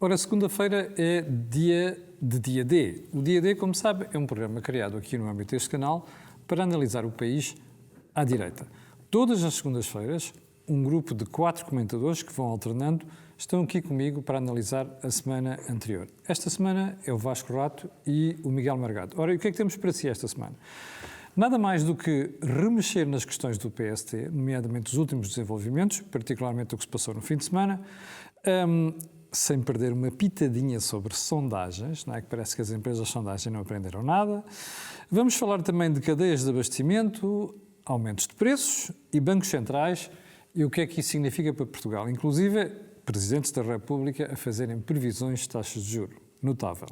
Ora, segunda-feira é dia de Dia D. O Dia D, como sabe, é um programa criado aqui no âmbito deste canal para analisar o país à direita. Todas as segundas-feiras, um grupo de 4 comentadores que vão alternando estão aqui comigo para analisar a semana anterior. Esta semana é o Vasco Rato e o Miguel Margado. Ora, e o que é que temos para si esta semana? Nada mais do que remexer nas questões do PST, nomeadamente os últimos desenvolvimentos, particularmente o que se passou no fim de semana, sem perder uma pitadinha sobre sondagens, não é? Que parece que as empresas de sondagem não aprenderam nada. Vamos falar também de cadeias de abastecimento, aumentos de preços e bancos centrais e o que é que isso significa para Portugal. Inclusive, presidentes da República a fazerem previsões de taxas de juros. Notável.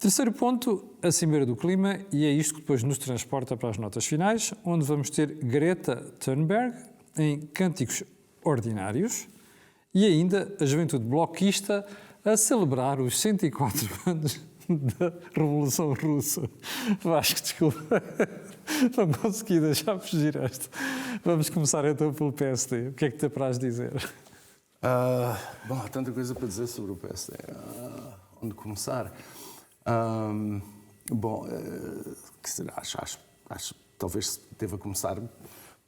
Terceiro ponto, a Cimeira do Clima, e é isto que depois nos transporta para as notas finais, onde vamos ter Greta Thunberg em Cânticos Ordinários, e ainda a juventude bloquista a celebrar os 104 anos da Revolução Russa. Vasco, desculpa, não consegui deixar fugir esta. Vamos começar então pelo PSD. O que é que te apraz dizer? Bom, há tanta coisa para dizer sobre o PSD. Onde começar? Acho que talvez deva começar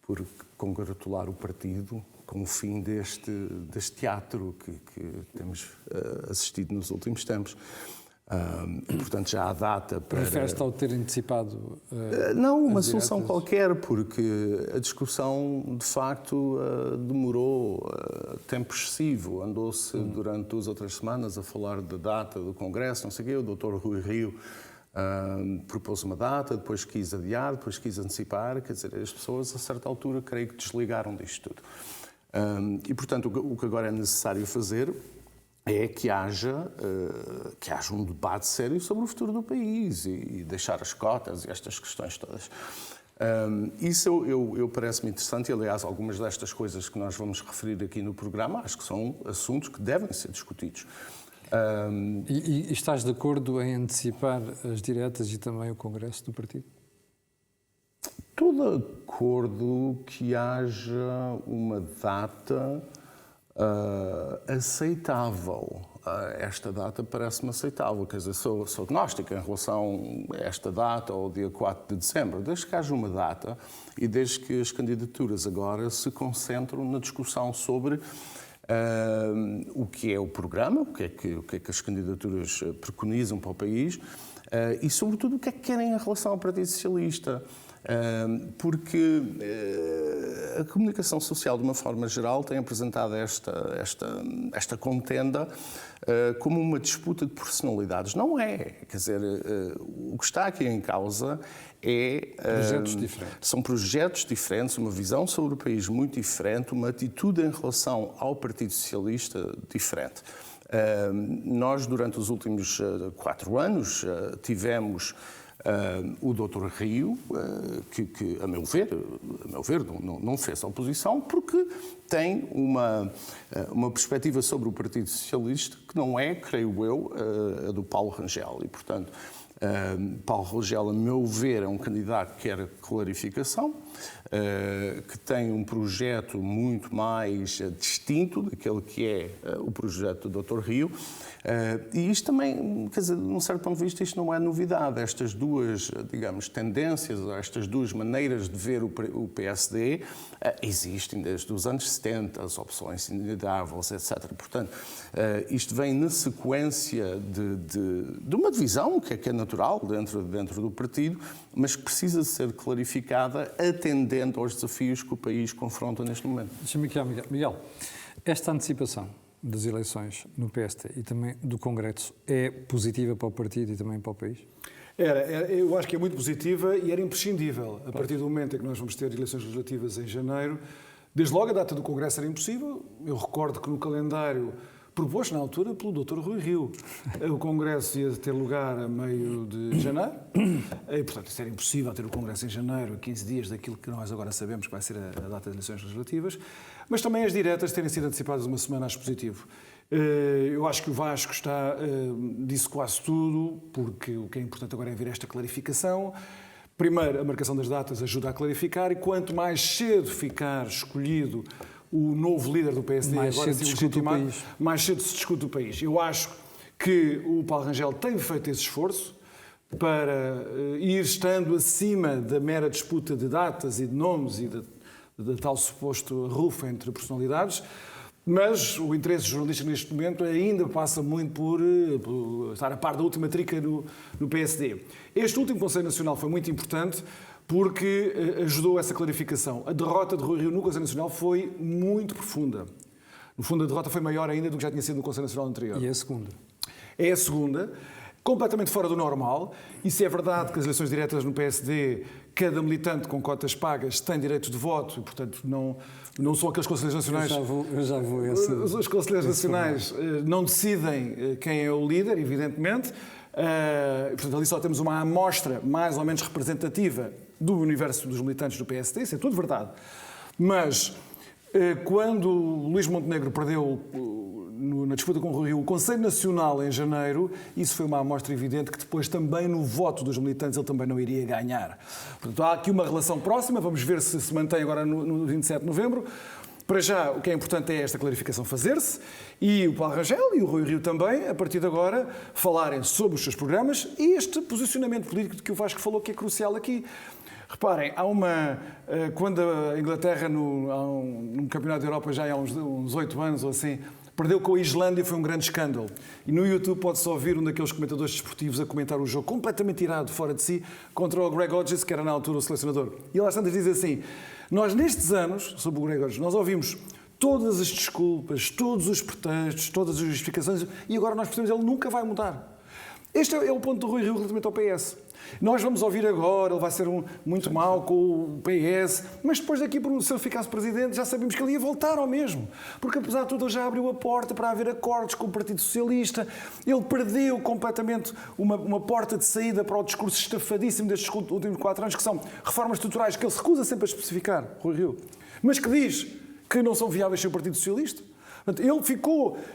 por congratular o partido com o fim deste teatro que temos assistido nos últimos tempos. Portanto, já há data para... Refere-se ao ter antecipado... Não, uma solução qualquer, porque a discussão, de facto, demorou tempo excessivo. Andou-se durante 2 ou 3 semanas a falar da data do Congresso, não sei o quê. O Dr. Rui Rio propôs uma data, depois quis adiar, depois quis antecipar. Quer dizer, as pessoas, a certa altura, creio que desligaram disto tudo. E, portanto, o que agora é necessário fazer é que haja um debate sério sobre o futuro do país e deixar as cotas e estas questões todas. Isso eu parece-me interessante e, aliás, algumas destas coisas que nós vamos referir aqui no programa acho que são assuntos que devem ser discutidos. E estás de acordo em antecipar as diretas e também o Congresso do partido? Estou de acordo que haja uma data aceitável. Esta data parece-me aceitável, quer dizer, sou agnóstico em relação a esta data ou ao dia 4 de dezembro, desde que haja uma data e desde que as candidaturas agora se concentram na discussão sobre o que é o programa, o que é que as candidaturas preconizam para o país e, sobretudo, o que é que querem em relação ao Partido Socialista. Porque a comunicação social, de uma forma geral, tem apresentado esta contenda como uma disputa de personalidades. Não é. Quer dizer, o que está aqui em causa são projetos diferentes, uma visão sobre o país muito diferente, uma atitude em relação ao Partido Socialista diferente. Nós, durante os últimos 4 anos, tivemos o Dr. Rio, que a meu ver não fez oposição, porque tem uma perspectiva sobre o Partido Socialista que não é, creio eu, a do Paulo Rangel. E, portanto, Paulo Rangel, a meu ver, é um candidato que quer clarificação, que tem um projeto muito mais distinto daquele que é o projeto do Dr. Rio. E isto também, quer dizer, de um certo ponto de vista, isto não é novidade. Estas duas, digamos, tendências, estas duas maneiras de ver o PSD existem desde os anos 70, as opções individuáveis, etc. Portanto, isto vem na sequência de uma divisão que é natural dentro do partido, mas que precisa ser clarificada atendendo aos desafios que o país confronta neste momento. Deixa-me aqui, Miguel, esta antecipação das eleições no PST e também do Congresso é positiva para o partido e também para o país? Eu acho que é muito positiva e era imprescindível. A partir do momento em que nós vamos ter eleições legislativas em janeiro, desde logo a data do Congresso era impossível. Eu recordo que no calendário proposto na altura pelo Dr. Rui Rio, o Congresso ia ter lugar a meio de janeiro e, portanto, isso era impossível ter o Congresso em janeiro, a 15 dias daquilo que nós agora sabemos que vai ser a data das eleições legislativas, mas também as diretas terem sido antecipadas uma semana acho positivo. Eu acho que o Vasco disse quase tudo, porque o que é importante agora é ver esta clarificação. Primeiro, a marcação das datas ajuda a clarificar e quanto mais cedo ficar escolhido o novo líder do PSD Mais agora cedo se se discute o legitimar, país. mais cedo se discute o país. Eu acho que o Paulo Rangel tem feito esse esforço para ir estando acima da mera disputa de datas e de nomes e de tal suposto rufa entre personalidades, mas o interesse jornalístico neste momento ainda passa muito por estar a par da última trica no PSD. Este último Conselho Nacional foi muito importante porque ajudou essa clarificação. A derrota de Rui Rio no Conselho Nacional foi muito profunda. No fundo, a derrota foi maior ainda do que já tinha sido no Conselho Nacional anterior. E a segunda? É a segunda, completamente fora do normal. E se é verdade que as eleições diretas no PSD, cada militante com cotas pagas tem direito de voto, e, portanto, não são aqueles conselheiros nacionais... Eu já vou esse... Os conselheiros nacionais não decidem quem é o líder, evidentemente. Portanto, ali só temos uma amostra mais ou menos representativa do universo dos militantes do PSD, isso é tudo verdade. Mas quando Luís Montenegro perdeu na disputa com o Rui Rio o Conselho Nacional em janeiro, isso foi uma amostra evidente que depois também no voto dos militantes ele também não iria ganhar. Portanto, há aqui uma relação próxima, vamos ver se se mantém agora no 27 de novembro. Para já, o que é importante é esta clarificação fazer-se e o Paulo Rangel e o Rui Rio também, a partir de agora, falarem sobre os seus programas e este posicionamento político de que o Vasco falou que é crucial aqui. Reparem, quando a Inglaterra, num campeonato da Europa já há uns 8 anos ou assim, perdeu com a Islândia, foi um grande escândalo. E no YouTube pode-se ouvir um daqueles comentadores desportivos a comentar o jogo completamente irado, fora de si, contra o Greg Hodges, que era na altura o selecionador. E ele às tantas diz assim, nós nestes anos, sobre o Greg Hodges, nós ouvimos todas as desculpas, todos os pretextos, todas as justificações, e agora nós percebemos que ele nunca vai mudar. Este é o ponto do Rui Rio relativamente ao PS. Nós vamos ouvir agora, ele vai ser muito mau com o PS, mas depois daqui, se ele ficasse presidente, já sabíamos que ele ia voltar ao mesmo. Porque, apesar de tudo, ele já abriu a porta para haver acordos com o Partido Socialista. Ele perdeu completamente uma porta de saída para o discurso estafadíssimo destes últimos 4 anos, que são reformas estruturais que ele se recusa sempre a especificar, Rui Rio, mas que diz que não são viáveis sem o Partido Socialista. Portanto,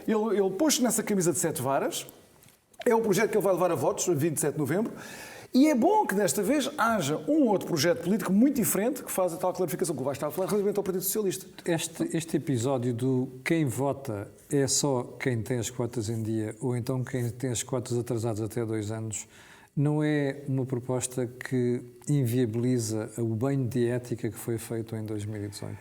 ele pôs-se nessa camisa de 7 varas, é o projeto que ele vai levar a votos, a 27 de novembro, e é bom que desta vez haja um outro projeto político muito diferente que faz a tal clarificação que o Vasco está a falar relativamente ao Partido Socialista. Este episódio do quem vota é só quem tem as cotas em dia ou então quem tem as cotas atrasadas até 2 anos não é uma proposta que inviabiliza o banho de ética que foi feito em 2018?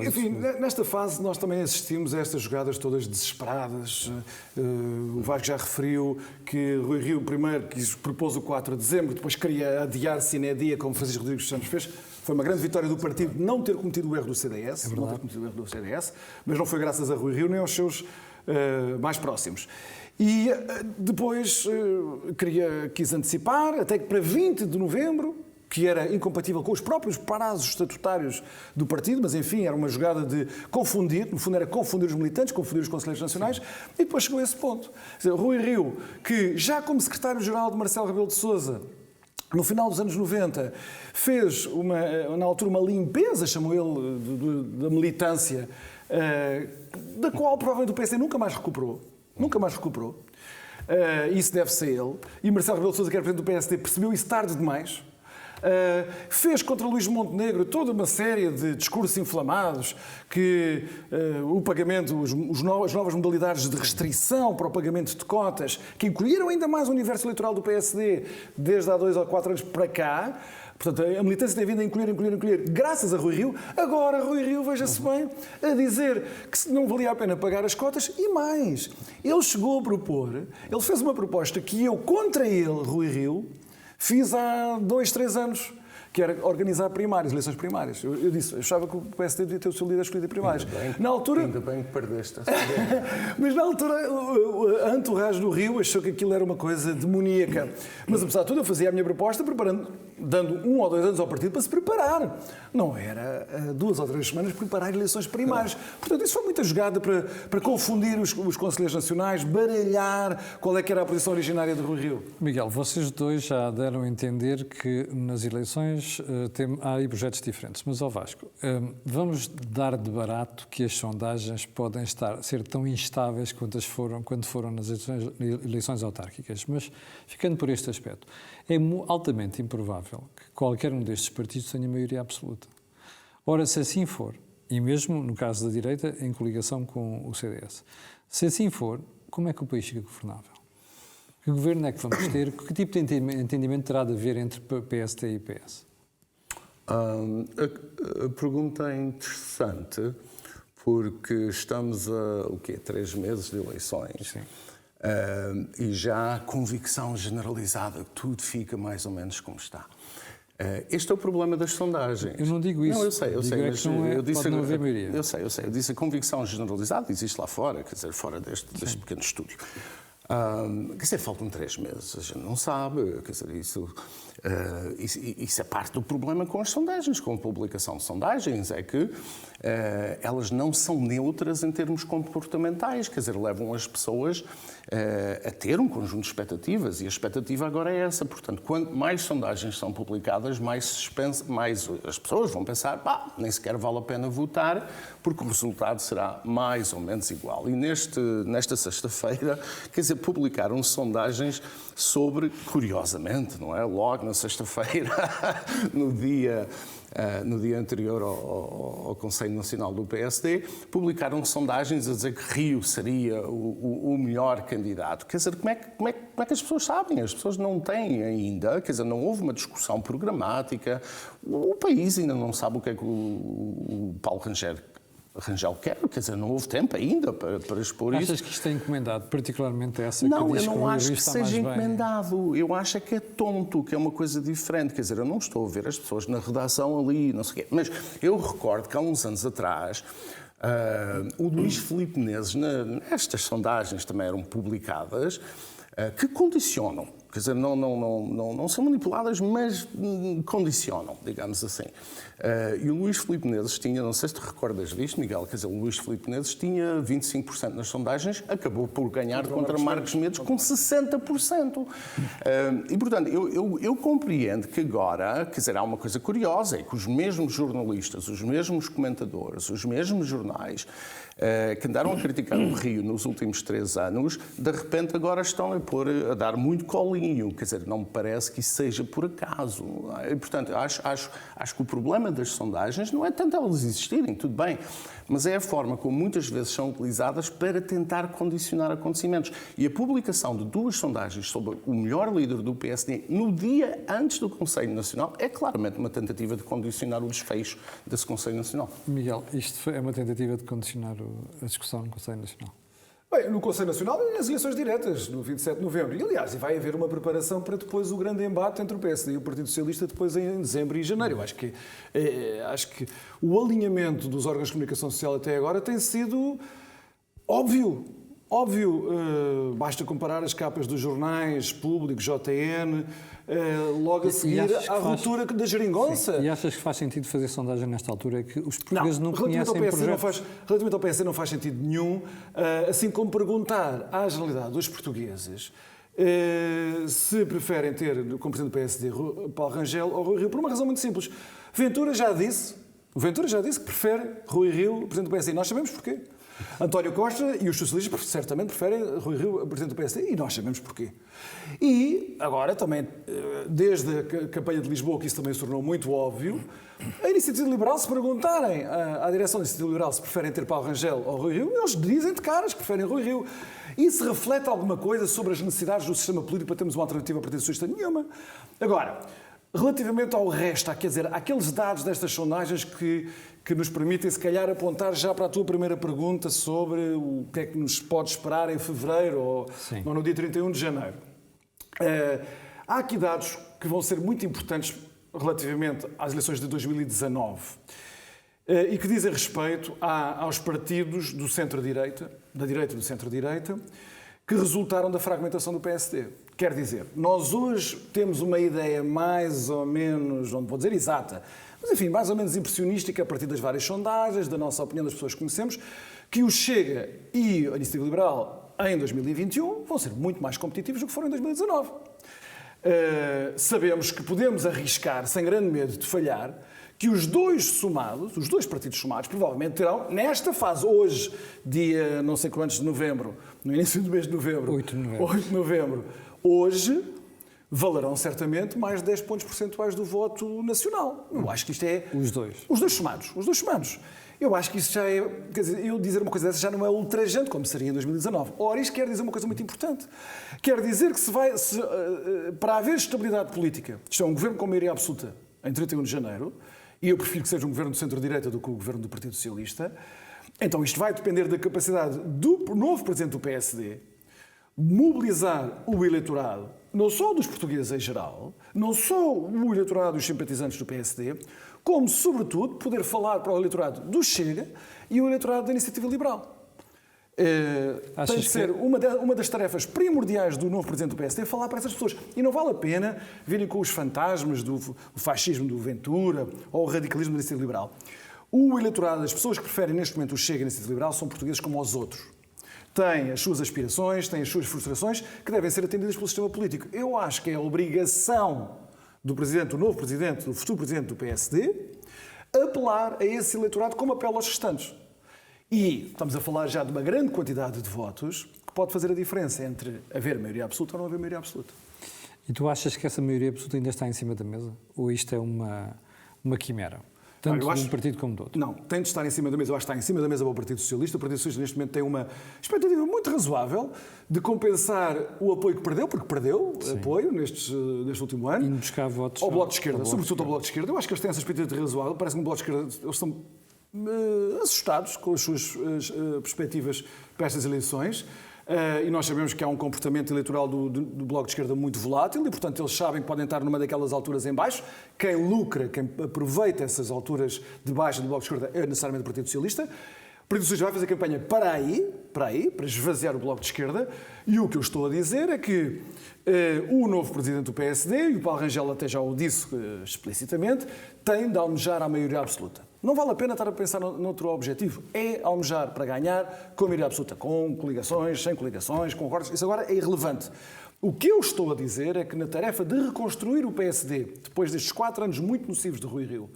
Enfim, nesta fase nós também assistimos a estas jogadas todas desesperadas. O Vasco já referiu que Rui Rio primeiro propôs o 4 de dezembro, depois queria adiar sine dia, como Francisco Rodrigues Santos fez. Foi uma grande vitória do partido não ter cometido o erro do CDS, mas não foi graças a Rui Rio nem aos seus mais próximos. E depois quis antecipar, até que para 20 de novembro, que era incompatível com os próprios prazos estatutários do partido, mas enfim, era uma jogada de confundir, no fundo era confundir os militantes, confundir os conselheiros nacionais, e depois chegou a esse ponto. Quer dizer, Rui Rio, que já como secretário-geral de Marcelo Rebelo de Sousa, no final dos anos 90, fez, na altura, uma limpeza, chamou ele, da militância, da qual provavelmente o PSD nunca mais recuperou. Nunca mais recuperou. Isso deve-se a ele. E Marcelo Rebelo de Sousa, que era presidente do PSD, percebeu isso tarde demais. Fez contra Luís Montenegro toda uma série de discursos inflamados, que o pagamento, as novas modalidades de restrição para o pagamento de cotas, que encolheram ainda mais o universo eleitoral do PSD desde há 2 ou 4 anos para cá. Portanto, a militância tem vindo a encolher, graças a Rui Rio. Agora, Rui Rio, veja-se bem, a dizer que não valia a pena pagar as cotas e mais. Ele chegou a propor, ele fez uma proposta que eu, contra ele, Rui Rio, fiz há 2, 3 anos, que era organizar primárias, eleições primárias. Eu disse, eu achava que o PSD devia ter o seu líder escolhido em primárias. Ainda bem que perdeste. Mas na altura, a entourage do Rio achou que aquilo era uma coisa demoníaca. Mas apesar de tudo, eu fazia a minha proposta dando 1 ou 2 anos ao partido para se preparar. Não era 2 ou 3 semanas preparar eleições primárias. Portanto, isso foi muita jogada para confundir os conselheiros nacionais, baralhar qual é que era a posição originária do Rui Rio. Miguel, vocês dois já deram a entender que nas eleições há aí projetos diferentes. Mas, ao Vasco, vamos dar de barato que as sondagens podem ser tão instáveis quando foram nas eleições autárquicas. Mas, ficando por este aspecto, é altamente improvável que qualquer um destes partidos tenha maioria absoluta. Ora, se assim for, E mesmo, no caso da direita, em coligação com o CDS. Se assim for, como é que o país fica governável? Que governo é que vamos ter? Que tipo de entendimento terá de haver entre PSD e PS? A pergunta é interessante, porque estamos a 3 meses de eleições. Sim. E já há convicção generalizada que tudo fica mais ou menos como está. Este é o problema das sondagens. Eu não digo isso. Não, eu sei, mas eu disse pode não haver maioria. Eu sei. Eu disse a convicção generalizada existe lá fora, quer dizer, fora deste pequeno estúdio. Quer dizer, faltam 3 meses, a gente não sabe, quer dizer, isso é parte do problema com as sondagens, com a publicação de sondagens, é que elas não são neutras em termos comportamentais, quer dizer, levam as pessoas a ter um conjunto de expectativas, e a expectativa agora é essa, portanto, quanto mais sondagens são publicadas, mais as pessoas vão pensar, nem sequer vale a pena votar, porque o resultado será mais ou menos igual. E nesta sexta-feira, quer dizer, publicaram sondagens sobre, curiosamente, não é? Logo na sexta-feira, no dia anterior ao Conselho Nacional do PSD, publicaram sondagens a dizer que Rio seria o melhor candidato. Quer dizer, como é que as pessoas sabem? As pessoas não têm ainda, quer dizer, não houve uma discussão programática, o país ainda não sabe o que é que o Paulo Rangel quer, quer dizer, não houve tempo ainda para expor isso. Achas que isto é encomendado, particularmente essa não, que diz que o Não, eu não acho que seja encomendado. Eu acho que é tonto, que é uma coisa diferente. Quer dizer, eu não estou a ver as pessoas na redação ali, não sei o quê. Mas eu recordo que há uns anos atrás, o Luís Filipe Menezes, nestas sondagens também eram publicadas, que condicionam. Quer dizer, não são manipuladas, mas condicionam, digamos assim. E o Luís Filipe Menezes tinha, não sei se te recordas disto, Miguel, quer dizer, o Luís Filipe Menezes tinha 25% nas sondagens, acabou por ganhar contra Marcos Mendes com 60%. E, portanto, eu compreendo que agora, quer dizer, há uma coisa curiosa, é que os mesmos jornalistas, os mesmos comentadores, os mesmos jornais, que andaram a criticar o Rio nos últimos 3 anos, de repente agora estão a dar muito colinho. Quer dizer, não me parece que isso seja por acaso. E, portanto, acho que o problema das sondagens não é tanto elas existirem, tudo bem, mas é a forma como muitas vezes são utilizadas para tentar condicionar acontecimentos. E a publicação de 2 sondagens sobre o melhor líder do PSD no dia antes do Conselho Nacional é claramente uma tentativa de condicionar o desfecho desse Conselho Nacional. Miguel, isto é uma tentativa de condicionar a discussão no Conselho Nacional? Bem, no Conselho Nacional e nas eleições diretas, no 27 de novembro. E, aliás, vai haver uma preparação para depois o grande embate entre o PSD e o Partido Socialista depois em dezembro e janeiro. Eu acho que o alinhamento dos órgãos de comunicação social até agora tem sido óbvio. Basta comparar as capas dos jornais públicos, JN, logo a seguir à ruptura da geringonça. Sim. E achas que faz sentido fazer sondagem nesta altura? É que os portugueses não conhecem projetos? Relativamente ao PSD não faz sentido nenhum, assim como perguntar à generalidade dos portugueses se preferem ter como presidente do PSD Paulo Rangel ou Rui Rio, por uma razão muito simples. Ventura já disse que prefere Rui Rio, presidente do PSD, e nós sabemos porquê. António Costa e os socialistas certamente preferem Rui Rio, presidente do PSD, e nós sabemos porquê. E agora também, desde a campanha de Lisboa, que isso também se tornou muito óbvio, a Iniciativa Liberal, se perguntarem à direção da Iniciativa Liberal se preferem ter Paulo Rangel ou Rui Rio, eles dizem de caras que preferem Rui Rio. Isso reflete alguma coisa sobre as necessidades do sistema político para termos uma alternativa ao Partido Socialista? Nenhuma. Agora, relativamente ao resto, quer dizer, aqueles dados destas sondagens que nos permitem, se calhar, apontar já para a tua primeira pergunta sobre o que é que nos pode esperar em fevereiro ou no dia 31 de janeiro. Há aqui dados que vão ser muito importantes relativamente às eleições de 2019 e que dizem respeito aos partidos do centro-direita, da direita e do centro-direita, que resultaram da fragmentação do PSD. Quer dizer, nós hoje temos uma ideia mais ou menos, não vou dizer exata, mas enfim, mais ou menos impressionística a partir das várias sondagens, da nossa opinião das pessoas que conhecemos, que o Chega e a Iniciativa Liberal em 2021 vão ser muito mais competitivos do que foram em 2019. Sabemos que podemos arriscar, sem grande medo de falhar, que os dois partidos somados, provavelmente terão, nesta fase, hoje, dia não sei quantos de novembro, no início do mês de novembro, 8 de novembro, hoje, valerão certamente mais de 10 pontos percentuais do voto nacional. Eu acho que isto é... Os dois. Os dois somados. Eu acho que isso já é, quer dizer, eu dizer uma coisa dessa já não é ultrajante como seria em 2019. Ora, isto quer dizer uma coisa muito importante. Quer dizer que para haver estabilidade política, isto é um governo com maioria absoluta em 31 de janeiro, e eu prefiro que seja um governo de centro-direita do que o governo do Partido Socialista, então isto vai depender da capacidade do novo presidente do PSD mobilizar o eleitorado, não só dos portugueses em geral, não só o eleitorado dos simpatizantes do PSD, como, sobretudo, poder falar para o eleitorado do Chega e o eleitorado da Iniciativa Liberal. Tem de ser uma das tarefas primordiais do novo presidente do PSD falar para essas pessoas. E não vale a pena virem com os fantasmas do fascismo do Ventura ou o radicalismo da Iniciativa Liberal. O eleitorado, as pessoas que preferem neste momento o Chega e a Iniciativa Liberal são portugueses como os outros. Têm as suas aspirações, têm as suas frustrações que devem ser atendidas pelo sistema político. Eu acho que é a obrigação do novo presidente, do futuro presidente do PSD, apelar a esse eleitorado como apelo aos restantes. E estamos a falar já de uma grande quantidade de votos que pode fazer a diferença entre haver maioria absoluta ou não haver maioria absoluta. E tu achas que essa maioria absoluta ainda está em cima da mesa? Ou isto é uma quimera? Tanto de um partido como do outro. Não, tem de estar em cima da mesa. Eu acho que está em cima da mesa para o Partido Socialista. O Partido Socialista neste momento tem uma expectativa muito razoável de compensar o apoio que perdeu, porque perdeu apoio neste último ano. E buscar votos ao Bloco de Esquerda, sobretudo ao Bloco de Esquerda. Eu acho que eles têm essa expectativa razoável. Parece que o Bloco de Esquerda, eles estão assustados com as suas perspectivas para estas eleições. E nós sabemos que há um comportamento eleitoral do Bloco de Esquerda muito volátil e, portanto, eles sabem que podem estar numa daquelas alturas em baixo. Quem lucra, quem aproveita essas alturas de baixa do Bloco de Esquerda é necessariamente o Partido Socialista. O Partido Socialista vai fazer campanha para esvaziar o Bloco de Esquerda. E o que eu estou a dizer é que o novo presidente do PSD, e o Paulo Rangel até já o disse explicitamente, tem de almejar a maioria absoluta. Não vale a pena estar a pensar noutro objetivo. É almejar para ganhar com a maioria absoluta, com coligações, sem coligações, com acordos. Isso agora é irrelevante. O que eu estou a dizer é que na tarefa de reconstruir o PSD, depois destes 4 anos muito nocivos de Rui Rio,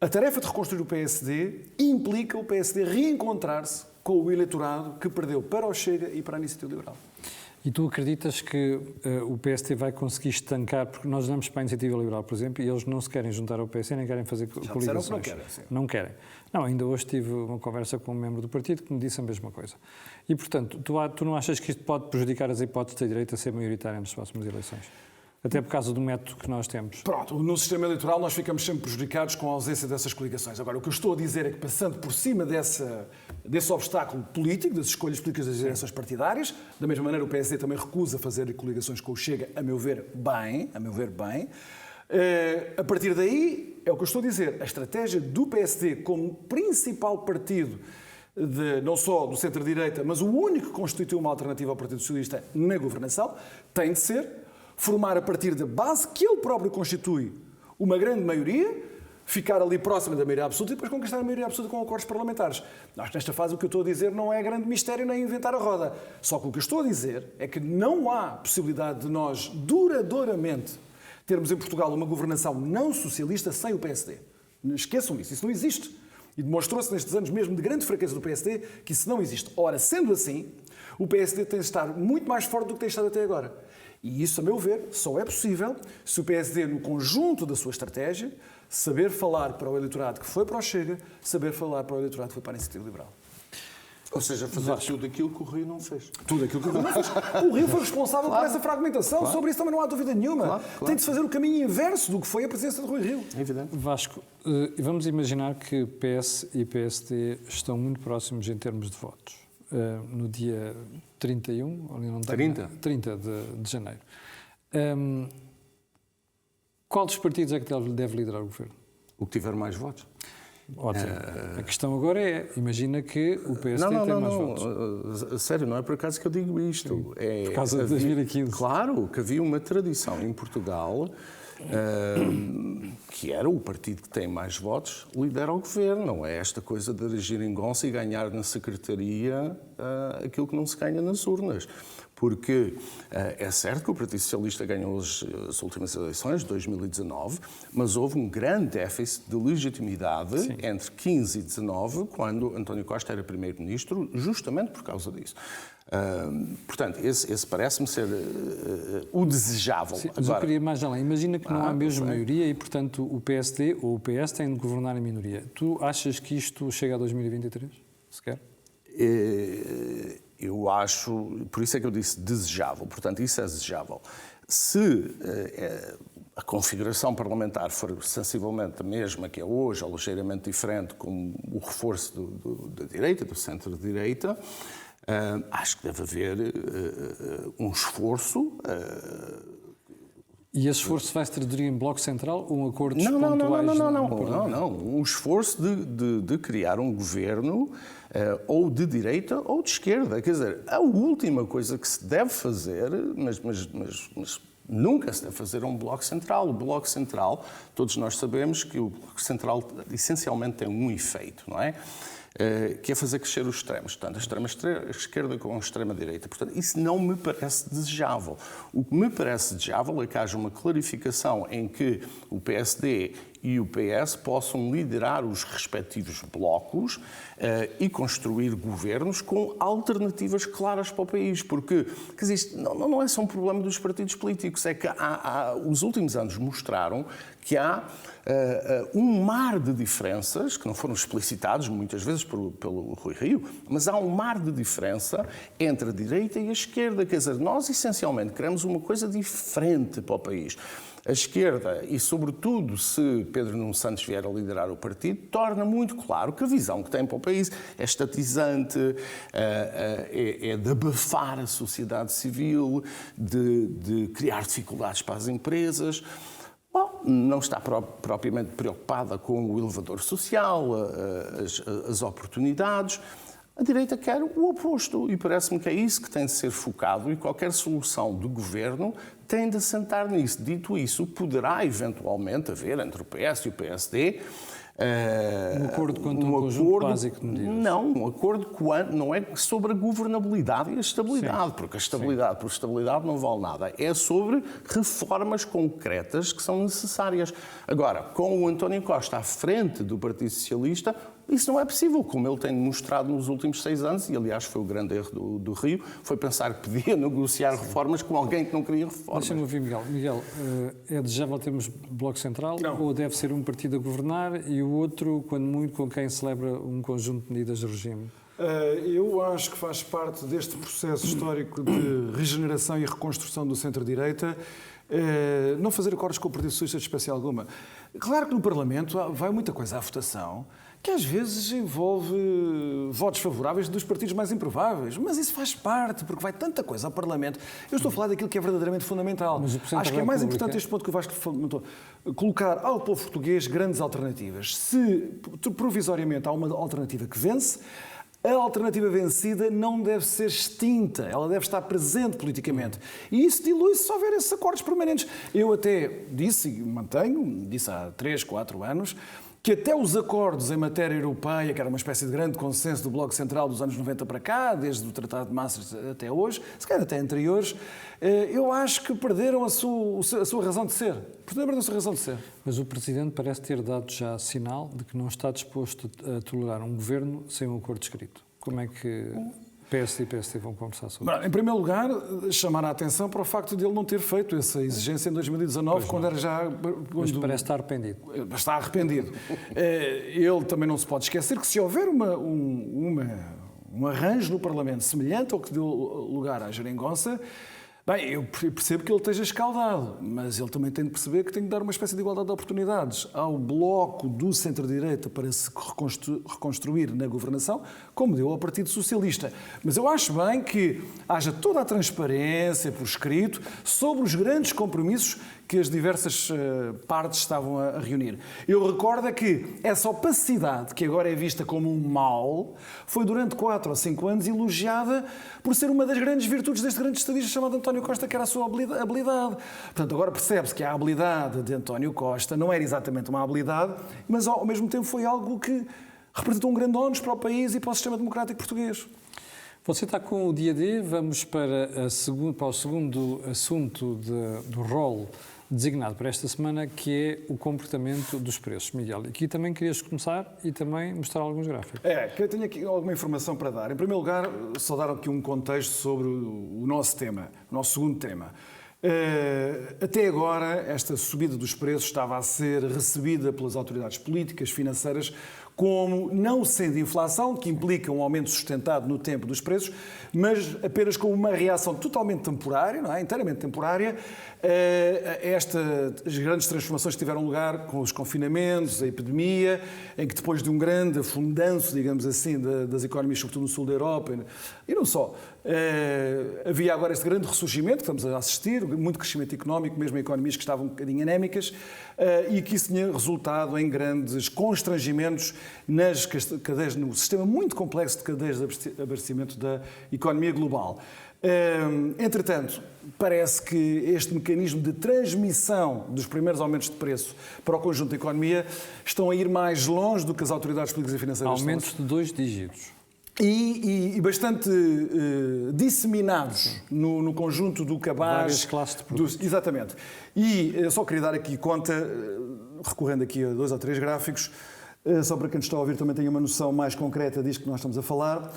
a tarefa de reconstruir o PSD implica o PSD reencontrar-se com o eleitorado que perdeu para o Chega e para a Iniciativa Liberal. E tu acreditas que o PSD vai conseguir estancar, porque nós olhamos para a Iniciativa Liberal, por exemplo, e eles não se querem juntar ao PSD, nem querem fazer coligações. Não querem, sim. Não querem. Não, ainda hoje tive uma conversa com um membro do partido que me disse a mesma coisa. E, portanto, tu não achas que isto pode prejudicar as hipóteses da direita a ser maioritária nas próximas eleições? Até por causa do método que nós temos. Pronto, no sistema eleitoral nós ficamos sempre prejudicados com a ausência dessas coligações. Agora, o que eu estou a dizer é que, passando por cima desse obstáculo político, das escolhas políticas das direções partidárias, da mesma maneira o PSD também recusa fazer coligações com o Chega, a meu ver, bem. A partir daí, é o que eu estou a dizer, a estratégia do PSD como principal partido, não só do centro-direita, mas o único que constitui uma alternativa ao Partido Socialista na governação, tem de ser formar a partir da base que ele próprio constitui uma grande maioria, ficar ali próxima da maioria absoluta e depois conquistar a maioria absoluta com acordos parlamentares. Acho que nesta fase o que eu estou a dizer não é grande mistério nem inventar a roda. Só que o que eu estou a dizer é que não há possibilidade de nós duradouramente termos em Portugal uma governação não socialista sem o PSD. Esqueçam isso não existe. E demonstrou-se nestes anos mesmo de grande fraqueza do PSD que isso não existe. Ora, sendo assim, o PSD tem de estar muito mais forte do que tem estado até agora. E isso, a meu ver, só é possível se o PSD, no conjunto da sua estratégia, saber falar para o eleitorado que foi para o Chega, saber falar para o eleitorado que foi para a Iniciativa Liberal. Ou seja, fazer tudo aquilo que o Rio não fez. Tudo aquilo que o Rio não fez. O Rio foi responsável por essa fragmentação. Sobre isso também não há dúvida nenhuma. Tem de se fazer o caminho inverso do que foi a presença de Rui Rio. É evidente. Vasco, vamos imaginar que PS e PSD estão muito próximos em termos de votos. No dia 31, ou não 30 de janeiro. Qual dos partidos é que deve liderar o governo? O que tiver mais votos. Ótimo. A questão agora é, imagina que o PSD tem mais votos. Sério, não é por acaso que eu digo isto. Por causa de 2015. Claro, que havia uma tradição em Portugal que era o partido que tem mais votos lidera o governo. Não é esta coisa de geringonça e ganhar na secretaria aquilo que não se ganha nas urnas. Porque é certo que o Partido Socialista ganhou as últimas eleições, de 2019, mas houve um grande déficit de legitimidade entre 15 e 19, quando António Costa era Primeiro-Ministro, justamente por causa disso. Portanto, esse parece-me ser o desejável. Sim, mas eu queria ir mais além. Imagina que não há mesmo maioria e, portanto, o PSD ou o PS têm de governar em minoria. Tu achas que isto chega a 2023, sequer? Eu acho, por isso é que eu disse desejável, portanto, isso é desejável. Se a configuração parlamentar for sensivelmente a mesma que é hoje, ou ligeiramente diferente, com o reforço da direita, do centro-direita, acho que deve haver um esforço. E esse esforço vai se traduzir em bloco central ou um acordo pontuais? Não. Um esforço de criar um governo ou de direita ou de esquerda. Quer dizer, a última coisa que se deve fazer, mas nunca se deve fazer um bloco central. O bloco central, todos nós sabemos que o bloco central essencialmente tem um efeito, não é? Que é fazer crescer os extremos, portanto, a extrema esquerda com a extrema direita. Portanto, isso não me parece desejável. O que me parece desejável é que haja uma clarificação em que o PSD e o PS possam liderar os respectivos blocos e construir governos com alternativas claras para o país, porque quer dizer, isto não é só um problema dos partidos políticos, é que os últimos anos mostraram que há um mar de diferenças, que não foram explicitados muitas vezes pelo Rui Rio, mas há um mar de diferença entre a direita e a esquerda. Quer dizer, nós essencialmente queremos uma coisa diferente para o país. A esquerda, e sobretudo se Pedro Nuno Santos vier a liderar o partido, torna muito claro que a visão que tem para o país é estatizante, é de abafar a sociedade civil, de criar dificuldades para as empresas. Bom, não está propriamente preocupada com o elevador social, as oportunidades. A direita quer o oposto e parece-me que é isso que tem de ser focado e qualquer solução do governo tem de assentar nisso. Dito isso, poderá eventualmente haver entre o PS e o PSD um acordo quanto a um conjunto básico de medidas. Não, um acordo não é sobre a governabilidade e a estabilidade, porque a estabilidade por estabilidade não vale nada. É sobre reformas concretas que são necessárias. Agora, com o António Costa à frente do Partido Socialista, isso não é possível, como ele tem demonstrado nos últimos 6 anos, e aliás foi o grande erro do Rio, foi pensar que podia negociar reformas com alguém que não queria reformas. Deixa-me ouvir, Miguel. Miguel, é desejável termos bloco central ou deve ser um partido a governar e o outro, quando muito, com quem celebra um conjunto de medidas de regime? Eu acho que faz parte deste processo histórico de regeneração e reconstrução do centro-direita não fazer acordos com o Partido Socialista de espécie alguma. Claro que no Parlamento vai muita coisa à votação que às vezes envolve votos favoráveis dos partidos mais improváveis, mas isso faz parte, porque vai tanta coisa ao Parlamento. Eu estou a falar daquilo que é verdadeiramente fundamental. Acho que é mais importante este ponto que o Vasco falou, colocar ao povo português grandes alternativas. Se provisoriamente há uma alternativa que vence, a alternativa vencida não deve ser extinta, ela deve estar presente politicamente. E isso dilui-se se houver esses acordos permanentes. Eu até disse, e mantenho, disse há 3, 4 anos, que até os acordos em matéria europeia, que era uma espécie de grande consenso do Bloco Central dos anos 90 para cá, desde o Tratado de Maastricht até hoje, se calhar até anteriores, eu acho que perderam a sua razão de ser. Perderam a sua razão de ser. Mas o Presidente parece ter dado já sinal de que não está disposto a tolerar um governo sem um acordo escrito. Como é que PSD e PST vão conversar sobre isso? Em primeiro lugar, chamar a atenção para o facto de ele não ter feito essa exigência em 202019, quando era já... Mas parece estar arrependido. Está arrependido. Ele também não se pode esquecer que se houver um arranjo no Parlamento semelhante ao que deu lugar à geringonça, bem, eu percebo que ele esteja escaldado, mas ele também tem de perceber que tem de dar uma espécie de igualdade de oportunidades ao bloco do centro-direita para se reconstruir na governação, como deu ao Partido Socialista. Mas eu acho bem que haja toda a transparência por escrito sobre os grandes compromissos que as diversas partes estavam a reunir. Eu recordo que essa opacidade, que agora é vista como um mal, foi durante 4 ou 5 anos elogiada por ser uma das grandes virtudes deste grande estadista chamado António Costa, que era a sua habilidade. Portanto, agora percebe-se que a habilidade de António Costa não era exatamente uma habilidade, mas ao mesmo tempo foi algo que representou um grande ónus para o país e para o sistema democrático português. Você está com o dia D, vamos para o segundo assunto do rol designado para esta semana, que é o comportamento dos preços. Miguel, aqui também querias começar e também mostrar alguns gráficos. Que eu tenho aqui alguma informação para dar. Em primeiro lugar, só dar aqui um contexto sobre o nosso tema, o nosso segundo tema. Até agora, esta subida dos preços estava a ser recebida pelas autoridades políticas, financeiras, como não sendo inflação, que implica um aumento sustentado no tempo dos preços, mas apenas como uma reação totalmente temporária, não é? Inteiramente temporária, a estas grandes transformações que tiveram lugar com os confinamentos, a epidemia, em que depois de um grande afundanço, digamos assim, das economias, sobretudo no sul da Europa, e não só, havia agora este grande ressurgimento que estamos a assistir, muito crescimento económico, mesmo em economias que estavam um bocadinho anémicas, e que isso tinha resultado em grandes constrangimentos nas cadeias, no sistema muito complexo de cadeias de abastecimento da economia global. Entretanto, parece que este mecanismo de transmissão dos primeiros aumentos de preço para o conjunto da economia estão a ir mais longe do que as autoridades políticas e financeiras aumentos de 2 dígitos. E bastante disseminados no conjunto do cabaz. Várias classes de produtos. Exatamente. E só queria dar aqui conta, recorrendo aqui a 2 ou 3 gráficos, só para quem nos está a ouvir também tenha uma noção mais concreta disto que nós estamos a falar.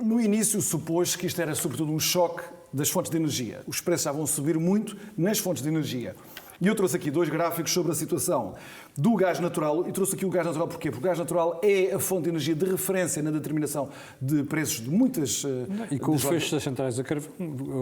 No início supôs que isto era sobretudo um choque das fontes de energia. Os preços já vão subir muito nas fontes de energia. E eu trouxe aqui 2 gráficos sobre a situação do gás natural. E trouxe aqui o gás natural porquê? Porque o gás natural é a fonte de energia de referência na determinação de preços de muitas... E com os fechos das centrais a carvão,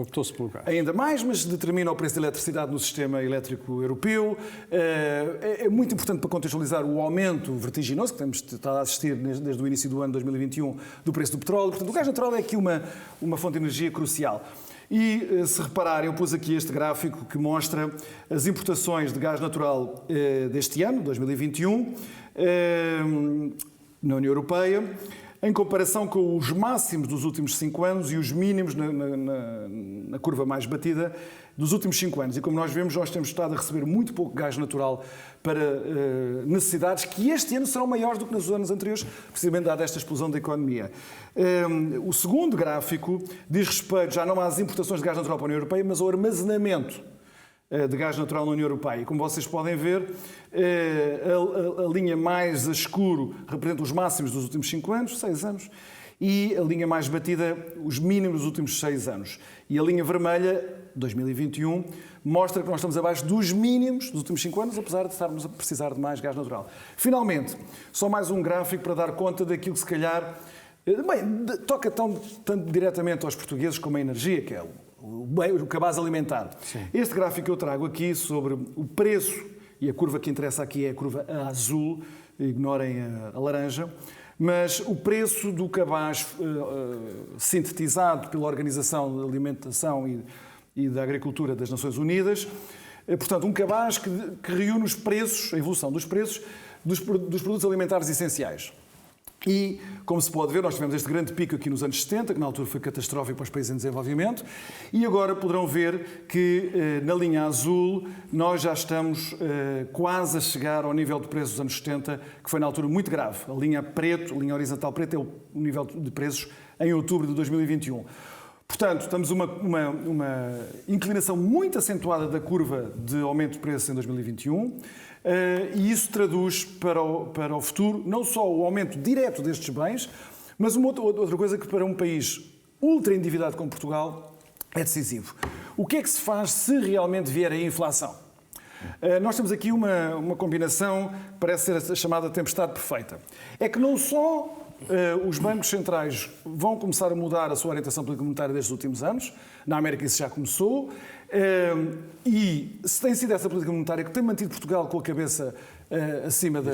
optou-se pelo gás. Ainda mais, mas determina o preço de eletricidade no sistema elétrico europeu. É muito importante para contextualizar o aumento vertiginoso que temos estado a assistir desde o início do ano 2021 do preço do petróleo. Portanto, o gás natural é aqui uma fonte de energia crucial. E, se repararem, eu pus aqui este gráfico que mostra as importações de gás natural deste ano, 2021, na União Europeia, em comparação com os máximos dos últimos 5 anos e os mínimos na curva mais batida dos últimos 5 anos. E como nós vemos, nós temos estado a receber muito pouco gás natural para necessidades que este ano serão maiores do que nos anos anteriores, precisamente dada esta explosão da economia. O segundo gráfico diz respeito já não às importações de gás natural para a União Europeia, mas ao armazenamento de gás natural na União Europeia. E como vocês podem ver, a linha mais a escuro representa os máximos dos últimos 5 anos, 6 anos, e a linha mais batida, os mínimos dos últimos 6 anos. E a linha vermelha, 2021, mostra que nós estamos abaixo dos mínimos dos últimos 5 anos, apesar de estarmos a precisar de mais gás natural. Finalmente, só mais um gráfico para dar conta daquilo que se calhar toca tanto diretamente aos portugueses como a energia, que é o cabaz alimentar. Sim. Este gráfico que eu trago aqui sobre o preço, e a curva que interessa aqui é a curva azul, ignorem a laranja, mas o preço do cabaz sintetizado pela Organização de Alimentação e da Agricultura das Nações Unidas, portanto, um cabaz que reúne os preços, a evolução dos preços dos produtos alimentares essenciais. E, como se pode ver, nós tivemos este grande pico aqui nos anos 70, que na altura foi catastrófico para os países em desenvolvimento, e agora poderão ver que na linha azul nós já estamos quase a chegar ao nível de preços dos anos 70, que foi na altura muito grave. A linha preto, a linha horizontal preta, é o nível de preços em outubro de 2021. Portanto, temos uma inclinação muito acentuada da curva de aumento de preços em 2021, e isso traduz para o futuro não só o aumento direto destes bens, mas outra coisa que para um país ultra endividado como Portugal é decisivo. O que é que se faz se realmente vier a inflação? Nós temos aqui uma combinação que parece ser a chamada tempestade perfeita. É que não só os bancos centrais vão começar a mudar a sua orientação política monetária desde os últimos anos. Na América isso já começou. E se tem sido essa política monetária que tem mantido Portugal com a cabeça acima da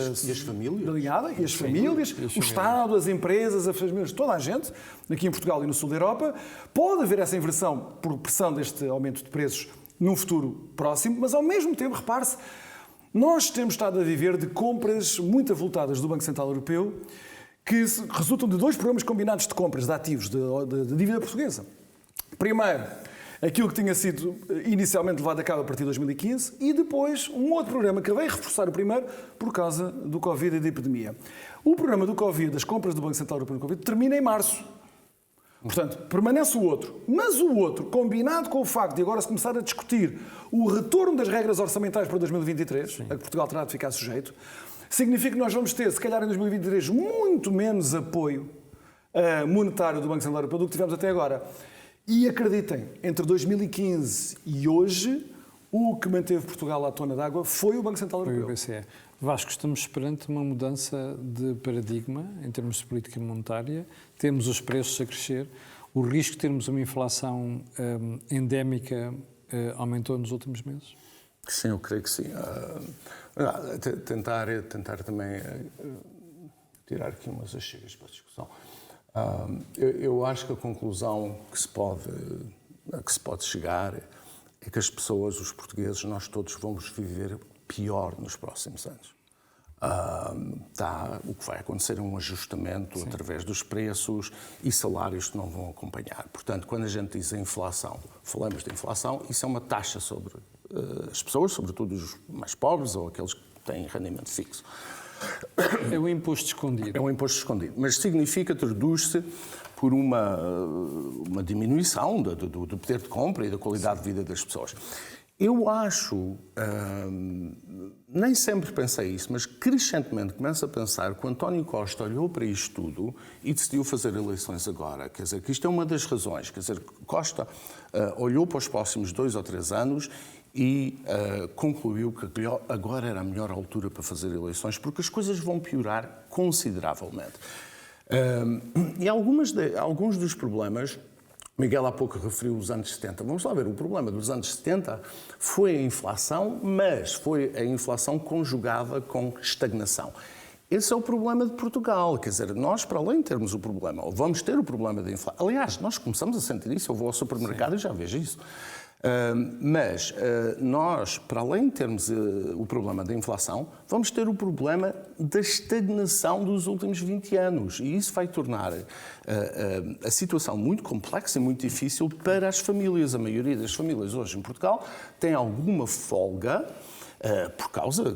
linhada, e as famílias, o Estado, as empresas, as famílias, toda a gente, aqui em Portugal e no sul da Europa, pode haver essa inversão por pressão deste aumento de preços num futuro próximo, mas ao mesmo tempo, repare-se, nós temos estado a viver de compras muito avultadas do Banco Central Europeu, que resultam de 2 programas combinados de compras de ativos de dívida portuguesa. Primeiro, aquilo que tinha sido inicialmente levado a cabo a partir de 2015 e depois um outro programa que veio reforçar o primeiro por causa do Covid e da epidemia. O programa do Covid, das compras do Banco Central Europeu no Covid, termina em março. Portanto, permanece o outro. Mas o outro, combinado com o facto de agora se começar a discutir o retorno das regras orçamentais para 2023, a que Portugal terá de ficar sujeito, significa que nós vamos ter, se calhar em 2023, muito menos apoio monetário do Banco Central Europeu do que tivemos até agora. E acreditem, entre 2015 e hoje, o que manteve Portugal à tona d'água foi o Banco Central Europeu. Foi o BCE. Vasco, estamos perante uma mudança de paradigma em termos de política monetária, temos os preços a crescer, o risco de termos uma inflação endémica aumentou nos últimos meses? Sim, eu creio que sim. Tentar também tirar aqui umas achegas para a discussão. Eu acho que a conclusão a que se pode chegar é que as pessoas, os portugueses, nós todos vamos viver pior nos próximos anos. O que vai acontecer é um ajustamento através dos preços e salários que não vão acompanhar. Portanto, quando a gente diz a inflação, falamos de inflação, isso é uma taxa sobre as pessoas, sobretudo os mais pobres ou aqueles que têm rendimento fixo. É um imposto escondido. É um imposto escondido, mas significa, traduz-se por uma diminuição do poder de compra e da qualidade de vida das pessoas. Eu acho, nem sempre pensei isso, mas crescentemente começo a pensar que o António Costa olhou para isto tudo e decidiu fazer eleições agora. Quer dizer, que isto é uma das razões. Quer dizer, Costa olhou para os próximos 2 ou 3 anos e concluiu que agora era a melhor altura para fazer eleições, porque as coisas vão piorar consideravelmente. E alguns dos problemas, Miguel há pouco referiu os anos 70. Vamos lá ver, o problema dos anos 70 foi a inflação, mas foi a inflação conjugada com estagnação. Esse é o problema de Portugal, quer dizer, nós para além de termos o problema, ou vamos ter o problema da inflação, aliás, nós começamos a sentir isso, eu vou ao supermercado e já vejo isso. Mas nós, para além de termos o problema da inflação, vamos ter o problema da estagnação dos últimos 20 anos. E isso vai tornar a situação muito complexa e muito difícil para as famílias. A maioria das famílias hoje em Portugal tem alguma folga por causa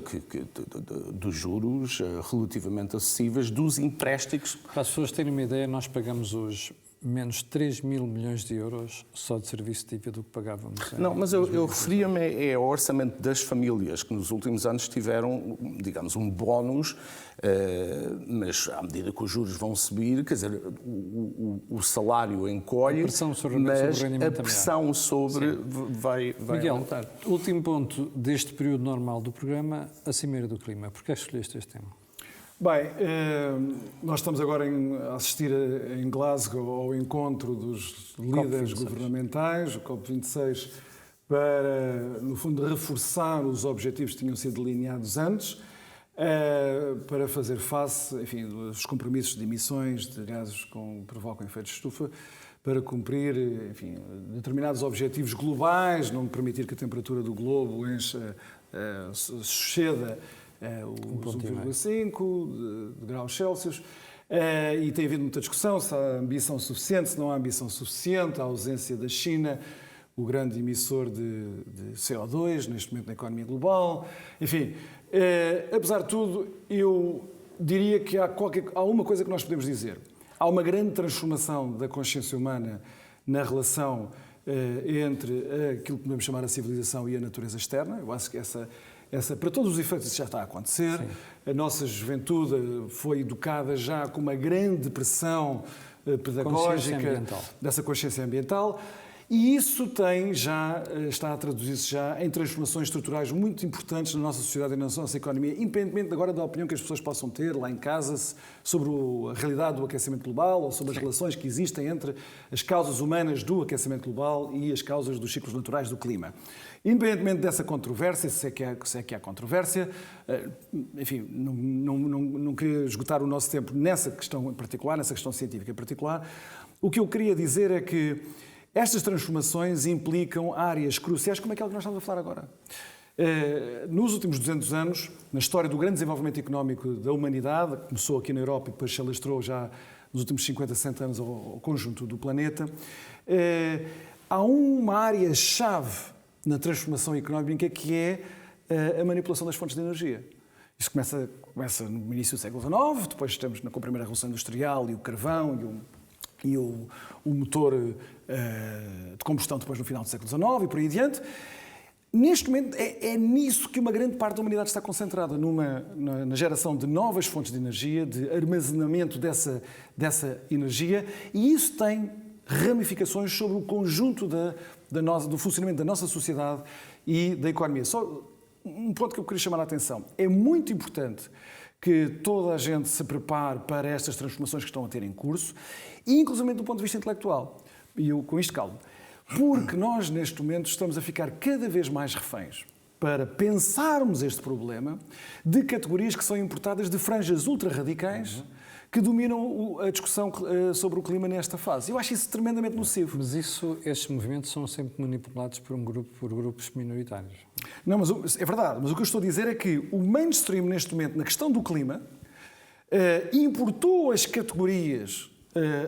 dos juros relativamente acessíveis dos empréstimos. Para as pessoas terem uma ideia, nós pagamos hoje menos 3 mil milhões de euros só de serviço de IVA do que pagávamos. Não, mas eu referia-me ao orçamento das famílias, que nos últimos anos tiveram, digamos, um bónus, mas à medida que os juros vão subir, quer dizer, o salário encolhe, mas a pressão sobre vai Miguel, aumentar. Último ponto deste período normal do programa, a Cimeira do Clima. Porquê escolheste este tema? Bem, nós estamos agora a assistir em Glasgow ao encontro dos líderes governamentais, o COP26, para, no fundo, reforçar os objetivos que tinham sido delineados antes, para fazer face, enfim, aos compromissos de emissões de gases que provocam efeitos de estufa, para cumprir, enfim, determinados objetivos globais, não permitir que a temperatura do globo exceda os 1,5 de graus Celsius, e tem havido muita discussão se há ambição suficiente, se não há ambição suficiente, a ausência da China, o grande emissor de CO2 neste momento na economia global. Enfim, apesar de tudo, eu diria que há uma coisa que nós podemos dizer. Há uma grande transformação da consciência humana na relação entre aquilo que podemos chamar a civilização e a natureza externa. Eu acho que essa, para todos os efeitos, isso já está a acontecer. Sim. A nossa juventude foi educada já com uma grande pressão pedagógica dessa consciência ambiental. E isso está a traduzir-se já em transformações estruturais muito importantes na nossa sociedade e na nossa economia, independentemente agora da opinião que as pessoas possam ter lá em casa sobre a realidade do aquecimento global ou sobre as relações que existem entre as causas humanas do aquecimento global e as causas dos ciclos naturais do clima. Independentemente dessa controvérsia, se é que há controvérsia, enfim, não queria esgotar o nosso tempo nessa questão em particular, nessa questão científica em particular. O que eu queria dizer é que estas transformações implicam áreas cruciais como aquela que nós estamos a falar agora. Nos últimos 200 anos, na história do grande desenvolvimento económico da humanidade, que começou aqui na Europa e depois se alastrou já nos últimos 50, 60 anos ao conjunto do planeta, há uma área-chave na transformação económica que é a manipulação das fontes de energia. Isso começa no início do século XIX, depois estamos com a primeira Revolução Industrial e o carvão e o motor de combustão depois no final do século XIX e por aí adiante. Neste momento, é nisso que uma grande parte da humanidade está concentrada, na geração de novas fontes de energia, de armazenamento dessa energia, e isso tem ramificações sobre o conjunto do funcionamento da nossa sociedade e da economia. Só um ponto que eu queria chamar a atenção. É muito importante que toda a gente se prepare para estas transformações que estão a ter em curso, e inclusive do ponto de vista intelectual. E eu com isto calmo. Porque nós, neste momento, estamos a ficar cada vez mais reféns para pensarmos este problema de categorias que são importadas de franjas ultra-radicais que dominam a discussão sobre o clima nesta fase. Eu acho isso tremendamente nocivo. Mas estes movimentos são sempre manipulados por grupos minoritários. Não, mas é verdade. Mas o que eu estou a dizer é que o mainstream, neste momento, na questão do clima, importou as categorias,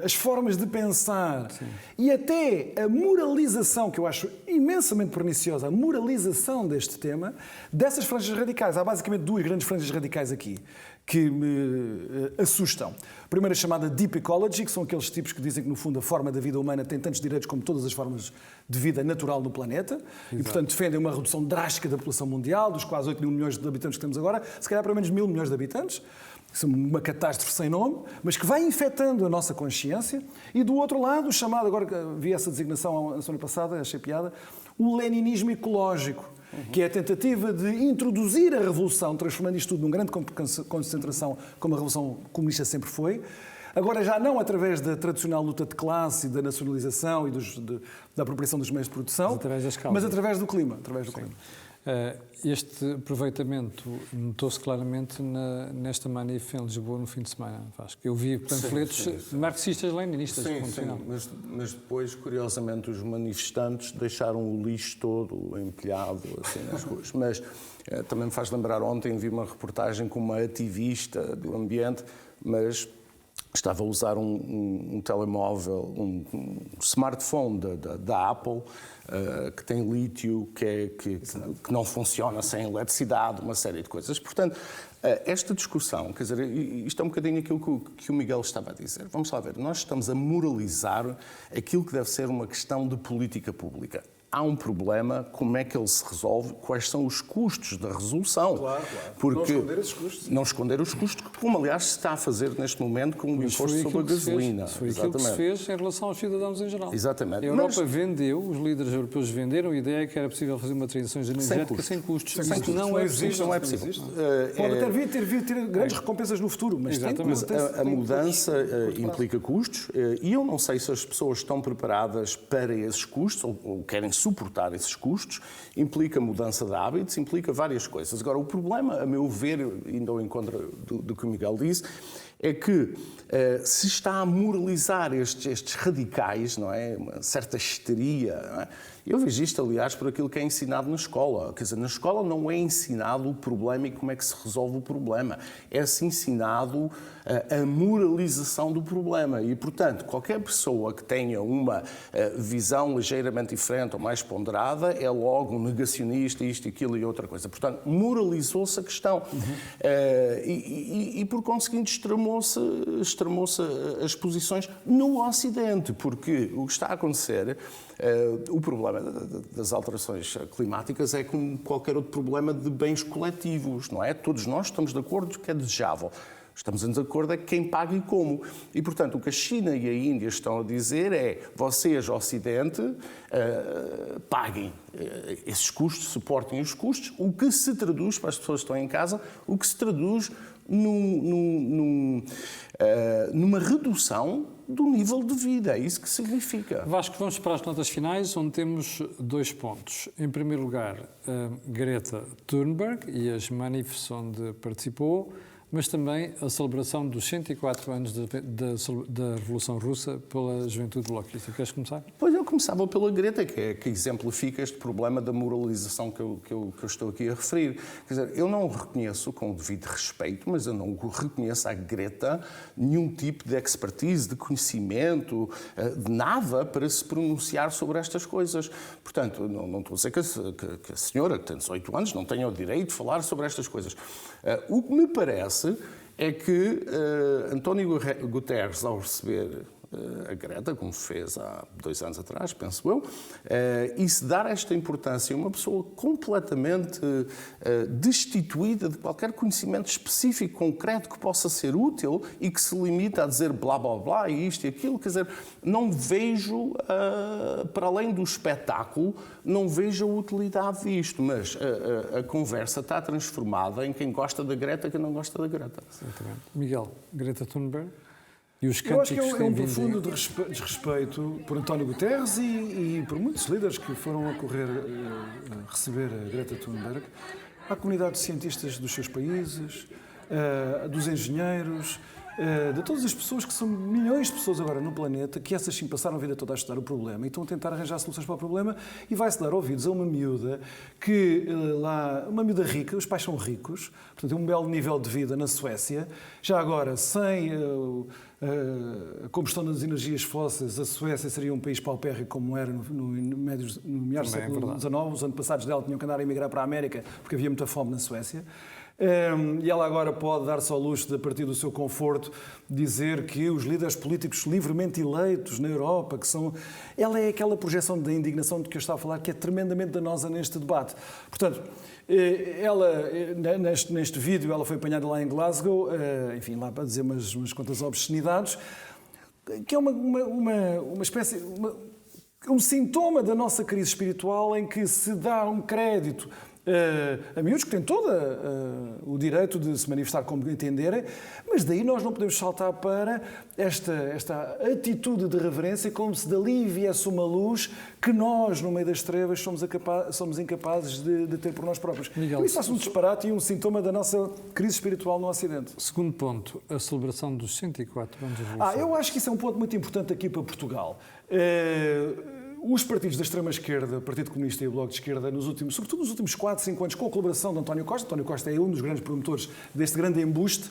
as formas de pensar. Sim. E até a moralização, que eu acho imensamente perniciosa, a moralização deste tema, dessas franjas radicais. Há basicamente duas grandes franjas radicais aqui que me assustam. A primeira é chamada Deep Ecology, que são aqueles tipos que dizem que, no fundo, a forma da vida humana tem tantos direitos como todas as formas de vida natural no planeta. Exato. E, portanto, defendem uma redução drástica da população mundial, dos quase 8 mil milhões de habitantes que temos agora, se calhar para menos de 1.000 milhões de habitantes. Uma catástrofe sem nome, mas que vai infectando a nossa consciência. E do outro lado, o chamado, agora vi essa designação a semana passada, achei piada, o leninismo ecológico, que é a tentativa de introduzir a revolução, transformando isto tudo num grande concentração, como a revolução comunista sempre foi. Agora já não através da tradicional luta de classe, da nacionalização e da apropriação dos meios de produção, mas através do clima. Este aproveitamento notou-se claramente nesta manif em Lisboa no fim de semana, Vasco. Eu vi panfletos marxistas-leninistas. Mas depois, curiosamente, os manifestantes deixaram o lixo todo empilhado assim, nas ruas. Mas também me faz lembrar, ontem vi uma reportagem com uma ativista do ambiente, mas estava a usar um telemóvel, um smartphone da Apple, que tem lítio, que não funciona sem eletricidade, uma série de coisas. Portanto, esta discussão, quer dizer, isto é um bocadinho aquilo que o Miguel estava a dizer. Vamos lá ver, nós estamos a moralizar aquilo que deve ser uma questão de política pública. Há um problema, como é que ele se resolve, quais são os custos da resolução. Claro. Porque não esconder esses custos. Não esconder os custos, como aliás se está a fazer neste momento com o imposto sobre a gasolina. Foi aquilo que se fez em relação aos cidadãos em geral. Exatamente. A Europa vendeu, os líderes europeus venderam a ideia que era possível fazer uma transição energética sem custos. Isso não é possível. Não é possível. Pode até vir ter grandes recompensas no futuro, mas a mudança implica custos e eu não sei se as pessoas estão preparadas para esses custos ou querem suportar esses custos, implica mudança de hábitos, implica várias coisas. Agora, o problema, a meu ver, indo ao encontro do que o Miguel disse, é que se está a moralizar estes radicais, não é? Uma certa histeria, não é? Eu vejo isto, aliás, por aquilo que é ensinado na escola. Quer dizer, na escola não é ensinado o problema e como é que se resolve o problema. É-se ensinado a moralização do problema. E, portanto, qualquer pessoa que tenha uma visão ligeiramente diferente ou mais ponderada é logo um negacionista, isto, aquilo e outra coisa. Portanto, moralizou-se a questão. E por conseguinte, extremou-se as posições no Ocidente, porque o que está a acontecer, o problema das alterações climáticas é como qualquer outro problema de bens coletivos, não é? Todos nós estamos de acordo que é desejável. Estamos em desacordo é quem paga e como. E, portanto, o que a China e a Índia estão a dizer é vocês, Ocidente, paguem esses custos, suportem os custos, o que se traduz, para as pessoas que estão em casa, o que se traduz numa redução do nível de vida. É isso que significa. Vasco, vamos para as notas finais, onde temos 2 pontos. Em primeiro lugar, Greta Thunberg e as manifes onde participou, mas também a celebração dos 104 anos da Revolução Russa pela juventude bloquista. Queres começar? Pois eu começava pela Greta, que exemplifica este problema da moralização que eu estou aqui a referir. Quer dizer, eu não reconheço, com o devido respeito, mas eu não reconheço à Greta nenhum tipo de expertise, de conhecimento, de nada para se pronunciar sobre estas coisas. Portanto, não estou a dizer que a senhora, que tem 18 anos, não tenha o direito de falar sobre estas coisas. O que me parece é que António Guterres, ao receber a Greta, como fez há 2 anos atrás, penso eu, e se dar esta importância a uma pessoa completamente destituída de qualquer conhecimento específico, concreto, que possa ser útil e que se limita a dizer blá blá blá e isto e aquilo, quer dizer, não vejo, para além do espetáculo, não vejo a utilidade disto, mas a conversa está transformada em quem gosta da Greta e quem não gosta da Greta. Exatamente. Miguel, Greta Thunberg e os Eu acho que cânticos é um têm vindo... profundo desrespeito por António Guterres e por muitos líderes que foram a correr receber a Greta Thunberg, à comunidade de cientistas dos seus países, dos engenheiros, de todas as pessoas, que são milhões de pessoas agora no planeta, que essas sim passaram a vida toda a estudar o problema e estão a tentar arranjar soluções para o problema, e vai-se dar ouvidos a uma miúda que uma miúda rica, os pais são ricos, portanto tem um belo nível de vida na Suécia, já agora sem a combustão das energias fósseis, a Suécia seria um país paupérrimo como era no meados do século XIX, os antepassados dela tinham que andar a emigrar para a América porque havia muita fome na Suécia. E ela agora pode dar-se ao luxo de, a partir do seu conforto, dizer que os líderes políticos livremente eleitos na Europa, que são... Ela é aquela projeção da indignação de que eu estava a falar, que é tremendamente danosa neste debate. Portanto, ela, neste vídeo, ela foi apanhada lá em Glasgow, enfim, lá para dizer umas quantas obscenidades, que é uma espécie... um sintoma da nossa crise espiritual, em que se dá um crédito a miúdos que têm todo o direito de se manifestar como entenderem, mas daí nós não podemos saltar para esta atitude de reverência, como se dali viesse uma luz que nós, no meio das trevas, somos incapazes de ter por nós próprios. Miguel, isso faz um disparate e um sintoma da nossa crise espiritual no Ocidente. Segundo ponto, a celebração dos 104 anos de Revolução. Eu acho que isso é um ponto muito importante aqui para Portugal. Os partidos da extrema-esquerda, o Partido Comunista e o Bloco de Esquerda, sobretudo nos últimos 4, 5 anos, com a colaboração de António Costa é um dos grandes promotores deste grande embuste,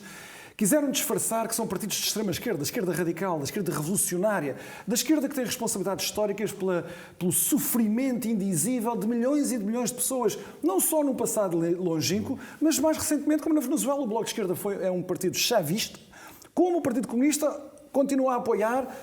quiseram disfarçar que são partidos de extrema-esquerda, da esquerda radical, da esquerda revolucionária, da esquerda que tem responsabilidades históricas pelo sofrimento indizível de milhões e de milhões de pessoas, não só no passado longínquo, mas mais recentemente, como na Venezuela, o Bloco de Esquerda é um partido chavista, como o Partido Comunista continua a apoiar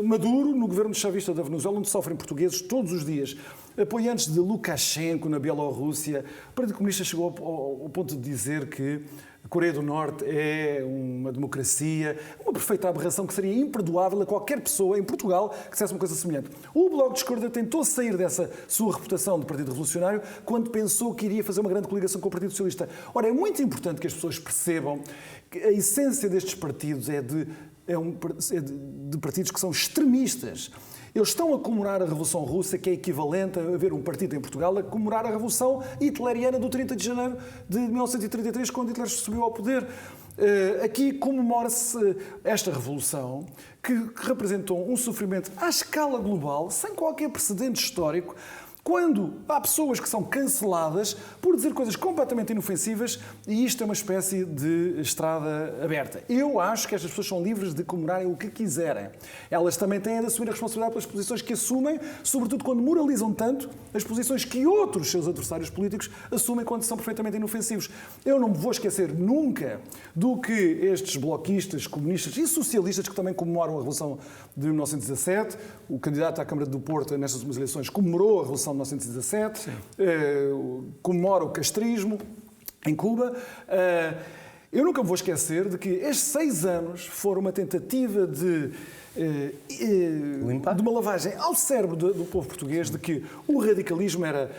Maduro no governo chavista da Venezuela, onde sofrem portugueses todos os dias. Apoiantes de Lukashenko na Bielorrússia. O Partido Comunista chegou ao ponto de dizer que a Coreia do Norte é uma democracia, uma perfeita aberração que seria imperdoável a qualquer pessoa em Portugal que dissesse uma coisa semelhante. O Bloco de Esquerda tentou sair dessa sua reputação de partido revolucionário quando pensou que iria fazer uma grande coligação com o Partido Socialista. Ora, é muito importante que as pessoas percebam que a essência destes partidos é de partidos que são extremistas. Eles estão a comemorar a Revolução Russa, que é equivalente a haver um partido em Portugal a comemorar a Revolução hitleriana do 30 de janeiro de 1933, quando Hitler subiu ao poder. Aqui comemora-se esta revolução, que representou um sofrimento à escala global, sem qualquer precedente histórico, quando há pessoas que são canceladas por dizer coisas completamente inofensivas, e isto é uma espécie de estrada aberta. Eu acho que estas pessoas são livres de comemorarem o que quiserem. Elas também têm de assumir a responsabilidade pelas posições que assumem, sobretudo quando moralizam tanto as posições que outros seus adversários políticos assumem quando são perfeitamente inofensivos. Eu não me vou esquecer nunca do que estes bloquistas, comunistas e socialistas, que também comemoram a Revolução de 1917, o candidato à Câmara do Porto nestas últimas eleições comemorou a Revolução de 1917, comemora o castrismo em Cuba. Eu nunca me vou esquecer de que estes 6 anos foram uma tentativa de uma lavagem ao cérebro do povo português, de que o radicalismo era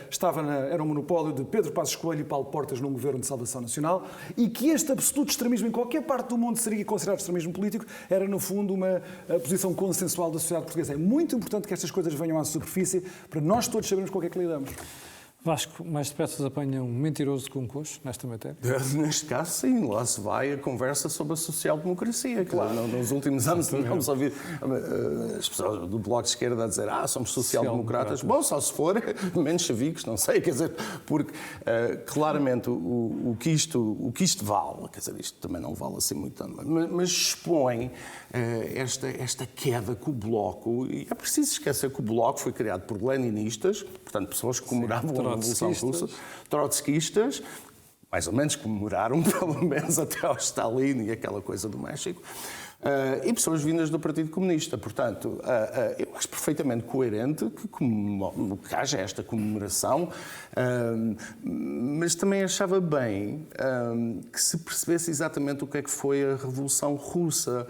um monopólio de Pedro Passos Coelho e Paulo Portas num governo de salvação nacional, e que este absoluto extremismo em qualquer parte do mundo seria considerado extremismo político, era no fundo uma posição consensual da sociedade portuguesa. É muito importante que estas coisas venham à superfície para nós todos sabermos com o que é que lidamos. Vasco, mais depressa apanha um mentiroso com coxo nesta matéria? Neste caso, sim. Lá se vai a conversa sobre a social-democracia. Claro. Nos últimos anos tínhamos ouvido as pessoas do Bloco de Esquerda a dizer somos social-democratas. Bom, só se for menos chavicos, não sei, quer dizer, porque claramente o que isto vale, quer dizer, isto também não vale assim muito, mas expõe esta queda que o Bloco, e é preciso esquecer que o Bloco foi criado por leninistas, portanto, pessoas que comemoravam a Revolução Russa, trotskistas, mais ou menos comemoraram, pelo menos até ao Stalin e aquela coisa do México, e pessoas vindas do Partido Comunista. Portanto, eu acho perfeitamente coerente que haja esta comemoração, mas também achava bem que se percebesse exatamente o que é que foi a Revolução Russa,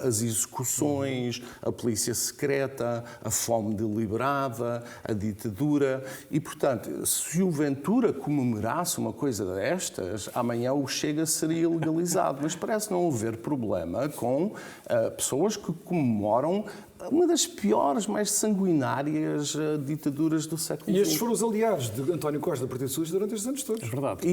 as execuções, a polícia secreta, a fome deliberada, a ditadura. E, portanto, se o Ventura comemorasse uma coisa destas, amanhã o Chega seria legalizado. Mas parece não haver problema com pessoas que comemoram uma das piores, mais sanguinárias ditaduras do século XX. E estes foram os aliados de António Costa do Partido Socialista durante estes anos todos. É verdade.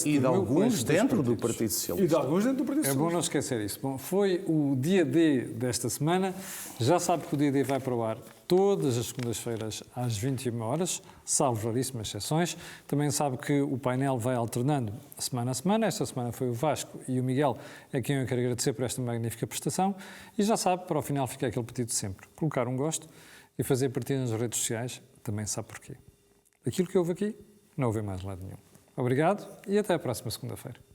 E de alguns dentro do Partido Socialista. E de alguns dentro do Partido É Socialista. bom não esquecer isso. Bom, foi o dia D desta semana. Já sabe que o dia D vai para o ar todas as segundas-feiras às 21 horas, salvo raríssimas exceções. Também sabe que o painel vai alternando semana a semana. Esta semana foi o Vasco e o Miguel, a quem eu quero agradecer por esta magnífica prestação. E já sabe, para o final fica aquele pedido de sempre. Colocar um gosto e fazer partida nas redes sociais, também sabe porquê. Aquilo que houve aqui, não houve mais lado nenhum. Obrigado e até a próxima segunda-feira.